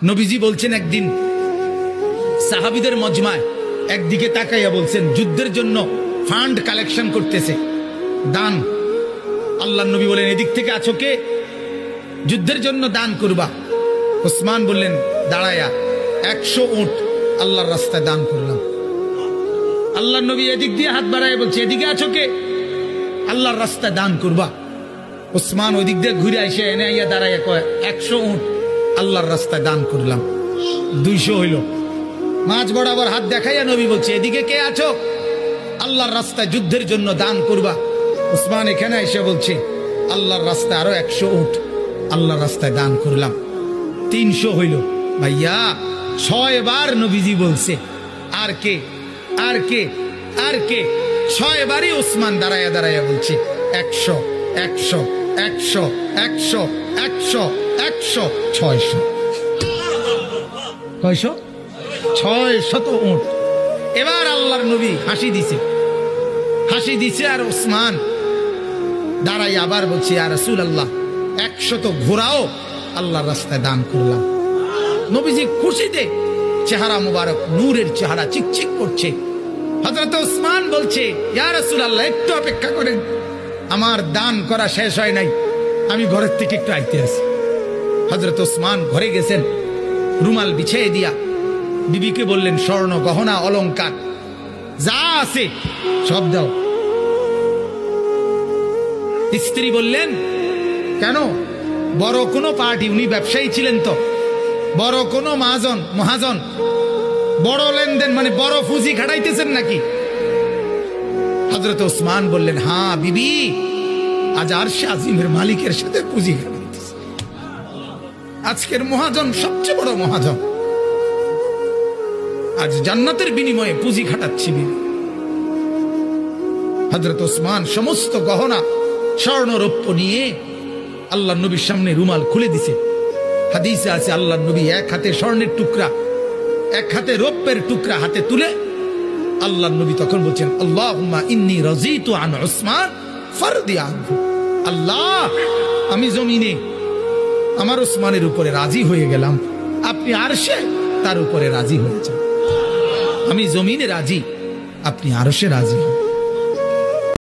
নবীজি বলছেন একদিন সাহাবীদের মজমায় একদিকে তাকাইয়া বলছেন যুদ্ধের জন্য ফান্ড কালেকশন করতেছে, দান। আল্লাহর নবী বলেন এদিক থেকে আছো কে? যুদ্ধের জন্য দান করবা। ওসমান বললেন দাঁড়ায়া 100 উট আল্লাহর রাস্তায় দান করলাম। আল্লাহর নবী এদিক দিয়ে হাত বাড়ায় বলছে এদিকে আছো কে? আল্লাহর রাস্তায় দান করবা। ওসমান ওই দিক দিয়ে ঘুরে আইসে এনে আইয়া দাঁড়াইয়া কয় 100 উট আল্লাহর রাস্তায় দান করলাম। 200 হইল। মাঝ বরাবর হাত দেখাইয়া নবী বলছে এদিকে কে আছো? আল্লাহর রাস্তায় যুদ্ধের জন্য দান করবা। ওসমান এখানে এসে বলছে আল্লাহর রাস্তায় আরো 100 উট আল্লাহর রাস্তায় দান করলাম। 300 হইল। ভাইয়া 6 বার নবীজি বলছে আর কে আর কে আর কে? 6 বারই ওসমান দাঁড়াইয়া দাঁড়াইয়া বলছে 100 100 100 100 100 100 600। কয়শো? 600 উট। এবার আল্লাহর নবী হাসি দিছে আর ওসমান দাঁড়াই আবার বলছে ইয়া রাসূলুল্লাহ 100 ঘোড়াও আল্লাহর রাস্তায় দান করলাম। নবীজি খুশিতে চেহারা মুবারক নূরের চেহারা চিকচিক করছে। হযরত ওসমান বলছে ইয়া রাসূলুল্লাহ একটু অপেক্ষা করেন, আমার দান করা শেষ হয় নাই, আমি ঘরের থেকে একটু আইতে আছি। হযরত ওসমান ঘরে গেছেন, রুমাল বিছিয়ে দিয়া বিবিকে বললেন স্বর্ণ গহনা অলংকার যা আছে সব দাও। স্ত্রী বললেন কেন? বড় কোনো পার্টি, উনি ব্যবসায়ী ছিলেন তো, বড় কোনো মহাজন বড় লেনদেন মানে বড় পুঁজি খাটাইতেছেন নাকি? হযরত ওসমান বললেন হ্যাঁ বিবি, আজ আরশে আজিমের মালিকের সাথে পুঁজি খাটাইতেছে। আজকের মহাজন সবচেয়ে বড় মহাজন, আজ জান্নাতের বিনিময়ে পুঁজি খাটাচ্ছি বিবি। হযরত ওসমান সমস্ত গহনা স্বর্ণ রৌপ্য নিয়ে আল্লাহর নবীর সামনে রুমাল খুলে দিছে। হাদিসে আছে আল্লাহর নবী এক হাতে স্বর্ণের টুকরা এক হাতে রৌপ্যের টুকরা হাতে তুলে আল্লাহর নবী তখন বলছেন আল্লাহুম্মা ইন্নী রাযীতু আন উসমান ফারদি আনহু। আল্লাহ আমি জমিনে আমার ওসমানের উপরে রাজি হয়ে গেলাম, আপনি আরশে তার উপরে রাজি হয়েছেন। আমি জমিনে রাজি, আপনি আরশে রাজি হন।